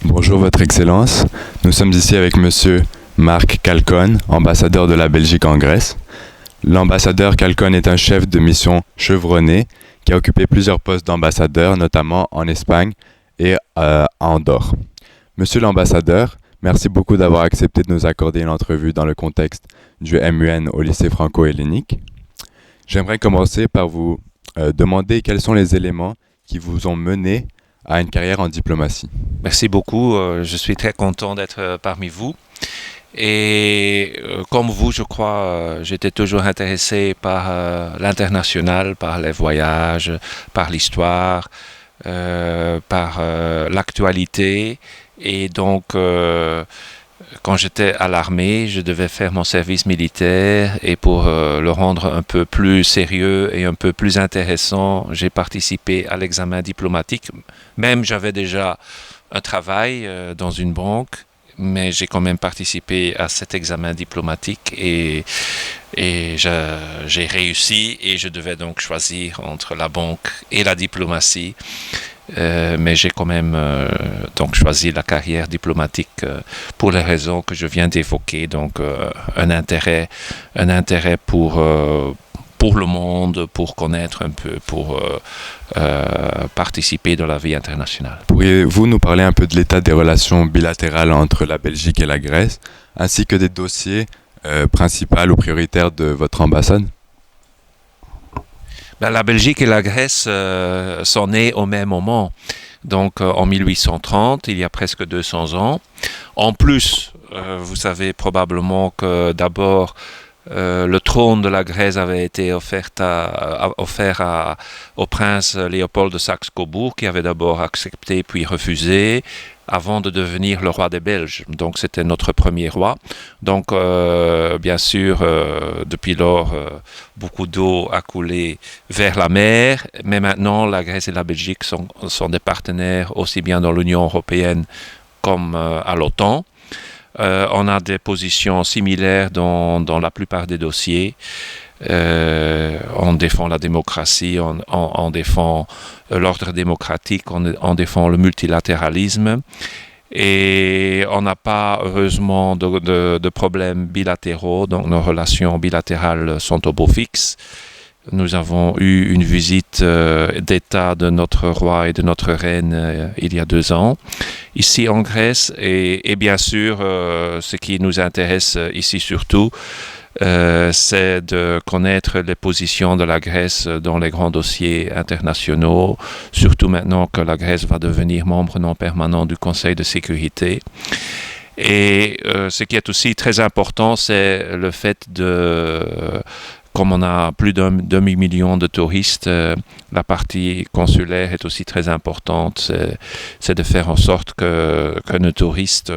Bonjour Votre Excellence, nous sommes ici avec Monsieur Marc Calcon, ambassadeur de la Belgique en Grèce. L'ambassadeur Calcon est un chef de mission chevronné qui a occupé plusieurs postes d'ambassadeur, notamment en Espagne et à Andorre. Monsieur l'ambassadeur, merci beaucoup d'avoir accepté de nous accorder une entrevue dans le contexte du MUN au lycée franco-hellénique. J'aimerais commencer par vous demander quels sont les éléments qui vous ont mené à une carrière en diplomatie. Merci beaucoup, je suis très content d'être parmi vous. Et comme vous, je crois, j'étais toujours intéressé par l'international, par les voyages, par l'histoire, par l'actualité. Et donc, quand j'étais à l'armée, je devais faire mon service militaire et pour le rendre un peu plus sérieux et un peu plus intéressant, j'ai participé à l'examen diplomatique. Même j'avais déjà un travail dans une banque, mais j'ai quand même participé à cet examen diplomatique et j'ai réussi et je devais donc choisir entre la banque et la diplomatie. Mais j'ai quand même donc choisi la carrière diplomatique pour les raisons que je viens d'évoquer, donc un intérêt pour le monde, pour connaître un peu, pour participer dans la vie internationale. Pourriez-vous nous parler un peu de l'état des relations bilatérales entre la Belgique et la Grèce, ainsi que des dossiers principaux ou prioritaires de votre ambassade? La Belgique et la Grèce sont nées au même moment, donc en 1830, il y a presque 200 ans. En plus, vous savez probablement que d'abord, le trône de la Grèce avait été offert au prince Léopold de Saxe-Cobourg, qui avait d'abord accepté puis refusé, avant de devenir le roi des Belges. Donc c'était notre premier roi. Donc bien sûr, depuis lors, beaucoup d'eau a coulé vers la mer, mais maintenant la Grèce et la Belgique sont des partenaires aussi bien dans l'Union européenne comme à l'OTAN. On a des positions similaires dans la plupart des dossiers. On défend la démocratie, on défend l'ordre démocratique, on défend le multilatéralisme. Et on n'a pas, heureusement, de problèmes bilatéraux, donc nos relations bilatérales sont au beau fixe. Nous avons eu une visite d'État de notre roi et de notre reine il y a 2 ans, ici en Grèce. Et bien sûr, ce qui nous intéresse ici surtout, c'est de connaître les positions de la Grèce dans les grands dossiers internationaux, surtout maintenant que la Grèce va devenir membre non permanent du Conseil de sécurité. Et ce qui est aussi très important, c'est le fait comme on a plus d'un demi-million de touristes, la partie consulaire est aussi très importante. C'est de faire en sorte que nos touristes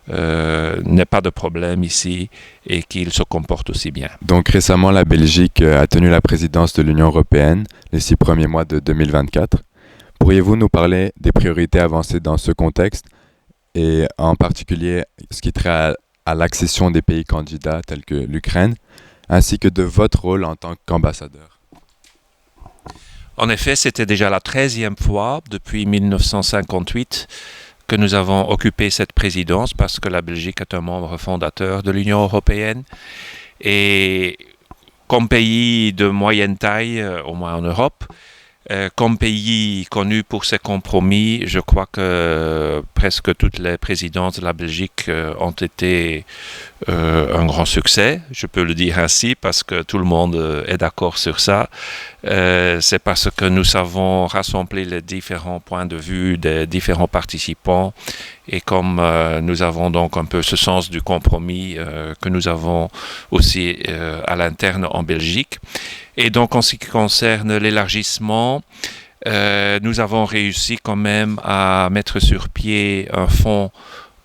n'aient pas de problème ici et qu'ils se comportent aussi bien. Donc récemment, la Belgique a tenu la présidence de l'Union européenne les 6 premiers mois de 2024. Pourriez-vous nous parler des priorités avancées dans ce contexte et en particulier ce qui trait à l'accession des pays candidats tels que l'Ukraine, ainsi que de votre rôle en tant qu'ambassadeur? En effet, c'était déjà la 13e fois depuis 1958 que nous avons occupé cette présidence parce que la Belgique est un membre fondateur de l'Union européenne. Et comme pays de moyenne taille, au moins en Europe, comme pays connu pour ses compromis, je crois que presque toutes les présidences de la Belgique ont été un grand succès. Je peux le dire ainsi parce que tout le monde est d'accord sur ça. C'est parce que nous savons rassembler les différents points de vue des différents participants et comme nous avons donc un peu ce sens du compromis que nous avons aussi à l'interne en Belgique. Et donc en ce qui concerne l'élargissement, nous avons réussi quand même à mettre sur pied un fonds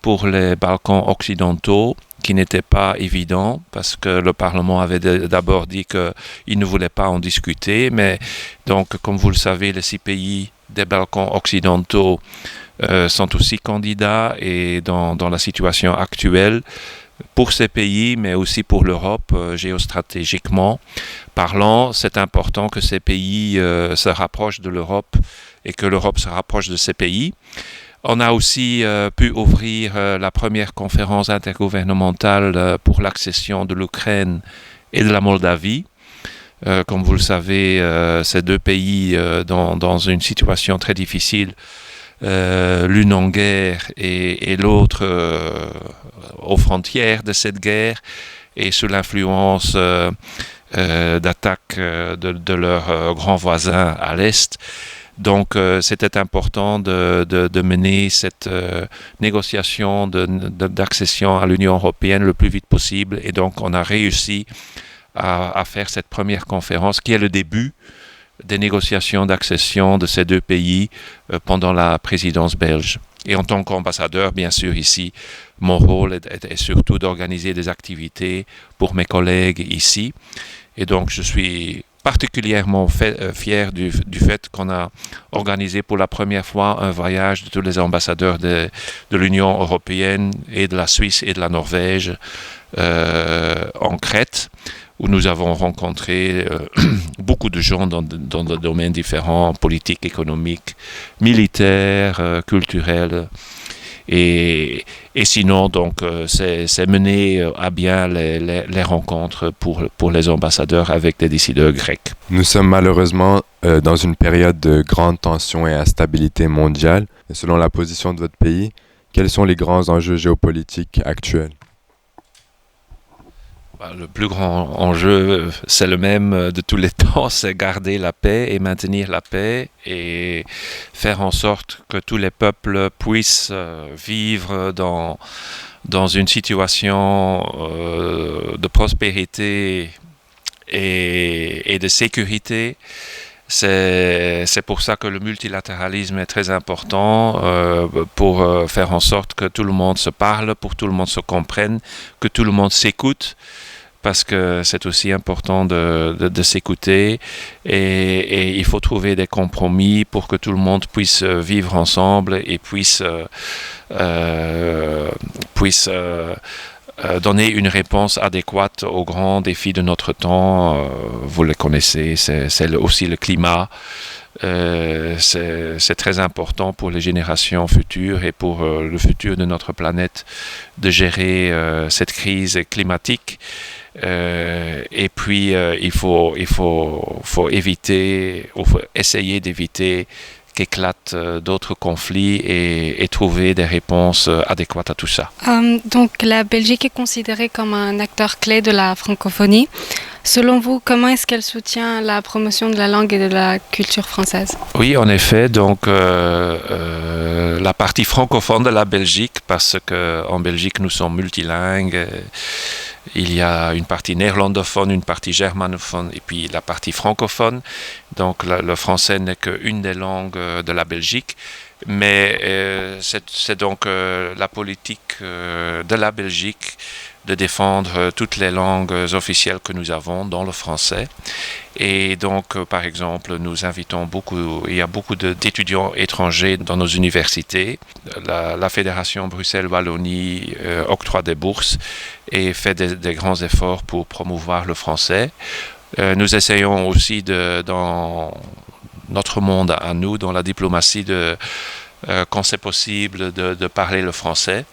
pour les Balkans occidentaux qui n'était pas évident parce que le Parlement avait d'abord dit qu'il ne voulait pas en discuter. Mais donc, comme vous le savez, les 6 pays des Balkans occidentaux sont aussi candidats et dans la situation actuelle, pour ces pays, mais aussi pour l'Europe, géostratégiquement parlant, c'est important que ces pays se rapprochent de l'Europe et que l'Europe se rapproche de ces pays. On a aussi pu ouvrir la première conférence intergouvernementale pour l'accession de l'Ukraine et de la Moldavie. Comme vous le savez, ces deux pays dans une situation très difficile, l'une en guerre et l'autre aux frontières de cette guerre et sous l'influence d'attaques de leurs grands voisins à l'Est. Donc c'était important de mener cette négociation d'accession à l'Union européenne le plus vite possible. Et donc on a réussi à faire cette première conférence qui est le début des négociations d'accession de ces deux pays pendant la présidence belge. Et en tant qu'ambassadeur, bien sûr, ici, mon rôle est surtout d'organiser des activités pour mes collègues ici. Et donc, je suis particulièrement fier du fait qu'on a organisé pour la première fois un voyage de tous les ambassadeurs de l'Union européenne et de la Suisse et de la Norvège en Crète, où nous avons rencontré beaucoup de gens dans des domaines différents, politiques, économiques, militaires, culturels. Et sinon, donc, c'est mener à bien les rencontres pour les ambassadeurs avec des décideurs grecs. Nous sommes malheureusement dans une période de grande tension et instabilité mondiale. Et selon la position de votre pays, quels sont les grands enjeux géopolitiques actuels ? Le plus grand enjeu, c'est le même de tous les temps, c'est garder la paix et maintenir la paix et faire en sorte que tous les peuples puissent vivre dans une situation de prospérité et de sécurité. C'est pour ça que le multilatéralisme est très important pour faire en sorte que tout le monde se parle, pour que tout le monde se comprenne, que tout le monde s'écoute. Parce que c'est aussi important de s'écouter et il faut trouver des compromis pour que tout le monde puisse vivre ensemble et puisse donner une réponse adéquate aux grands défis de notre temps. Vous les connaissez, c'est aussi le climat. C'est très important pour les générations futures et pour le futur de notre planète de gérer cette crise climatique. Et puis il faut essayer d'éviter qu'éclatent d'autres conflits et trouver des réponses adéquates à tout ça. Donc la Belgique est considérée comme un acteur clé de la francophonie. Selon vous, comment est-ce qu'elle soutient la promotion de la langue et de la culture française ? Oui, en effet, donc la partie francophone de la Belgique, parce qu'en Belgique nous sommes multilingues, il y a une partie néerlandophone, une partie germanophone et puis la partie francophone. Donc le français n'est qu'une des langues de la Belgique. Mais c'est donc la politique de la Belgique de défendre toutes les langues officielles que nous avons, dont le français. Et donc, par exemple, nous invitons il y a beaucoup d'étudiants étrangers dans nos universités. La Fédération Bruxelles-Wallonie octroie des bourses et fait des grands efforts pour promouvoir le français. Nous essayons aussi dans notre monde à nous, dans la diplomatie, quand c'est possible, de parler le français.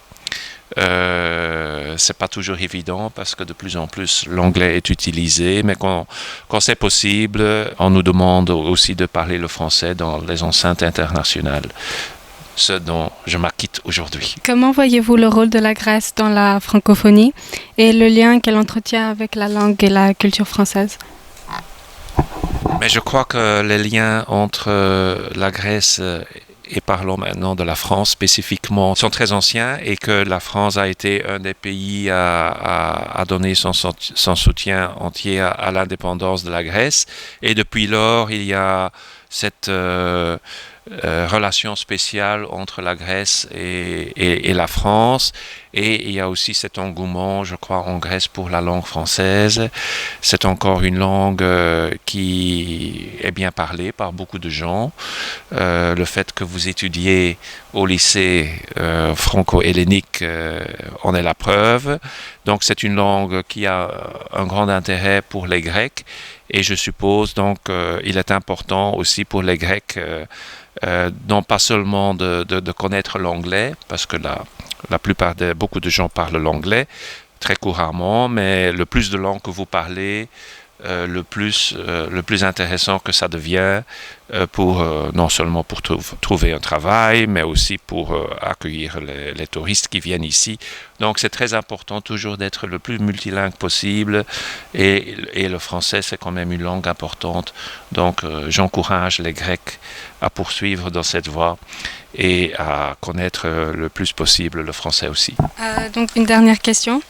C'est pas toujours évident parce que de plus en plus l'anglais est utilisé, mais quand c'est possible, on nous demande aussi de parler le français dans les enceintes internationales, ce dont je m'acquitte aujourd'hui. Comment voyez-vous le rôle de la Grèce dans la francophonie et le lien qu'elle entretient avec la langue et la culture française ? Mais je crois que les liens entre la Grèce et parlons maintenant de la France spécifiquement, sont très anciens et que la France a été un des pays à donner son soutien entier à l'indépendance de la Grèce. Et depuis lors, il y a cette relation spéciale entre la Grèce et la France. Et il y a aussi cet engouement, je crois, en Grèce pour la langue française. C'est encore une langue qui est bien parlée par beaucoup de gens. Le fait que vous étudiez au lycée franco-hellénique en est la preuve. Donc c'est une langue qui a un grand intérêt pour les Grecs et je suppose donc il est important aussi pour les Grecs non pas seulement de connaître l'anglais, parce que beaucoup de gens parlent l'anglais très couramment, mais le plus de langues que vous parlez, le plus intéressant que ça devient non seulement pour trouver un travail, mais aussi pour accueillir les touristes qui viennent ici. Donc c'est très important toujours d'être le plus multilingue possible et le français c'est quand même une langue importante. Donc j'encourage les Grecs à poursuivre dans cette voie et à connaître le plus possible le français aussi. Donc une dernière question.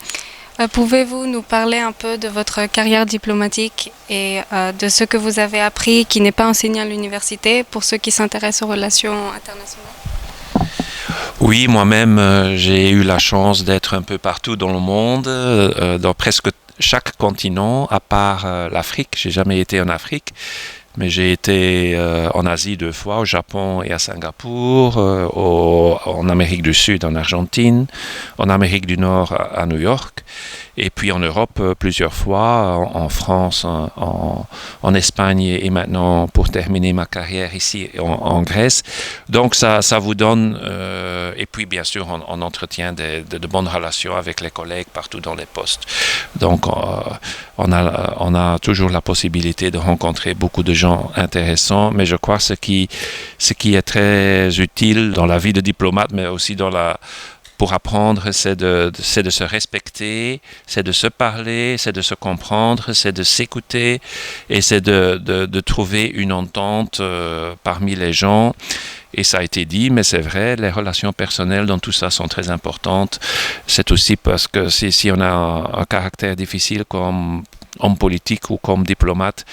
Pouvez-vous nous parler un peu de votre carrière diplomatique et de ce que vous avez appris qui n'est pas enseigné à l'université pour ceux qui s'intéressent aux relations internationales? Oui, moi-même, j'ai eu la chance d'être un peu partout dans le monde, dans presque chaque continent, à part l'Afrique. J'ai jamais été en Afrique. Mais j'ai été en Asie 2 fois, au Japon et à Singapour, en Amérique du Sud, en Argentine, en Amérique du Nord, à New York, et puis en Europe plusieurs fois, en France, en Espagne et maintenant pour terminer ma carrière ici en Grèce. Donc ça vous donne, et puis bien sûr on entretient de bonnes relations avec les collègues partout dans les postes. Donc on a toujours la possibilité de rencontrer beaucoup de gens intéressants, mais je crois que ce qui est très utile dans la vie de diplomate, mais aussi pour apprendre, c'est de se respecter, c'est de se parler, c'est de se comprendre, c'est de s'écouter et c'est de trouver une entente parmi les gens. Et ça a été dit, mais c'est vrai, les relations personnelles dans tout ça sont très importantes. C'est aussi parce que si on a un caractère difficile comme homme politique ou comme diplomate,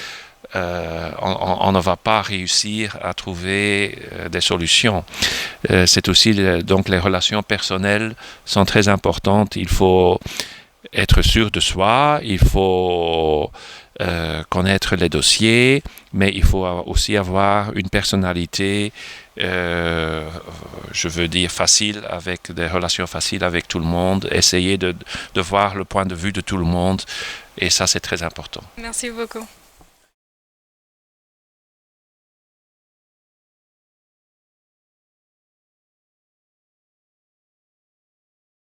on ne va pas réussir à trouver des solutions. C'est aussi donc les relations personnelles sont très importantes. Il faut être sûr de soi, il faut connaître les dossiers, mais il faut aussi avoir une personnalité, je veux dire facile, avec des relations faciles avec tout le monde, essayer de voir le point de vue de tout le monde, et ça c'est très important. Merci beaucoup.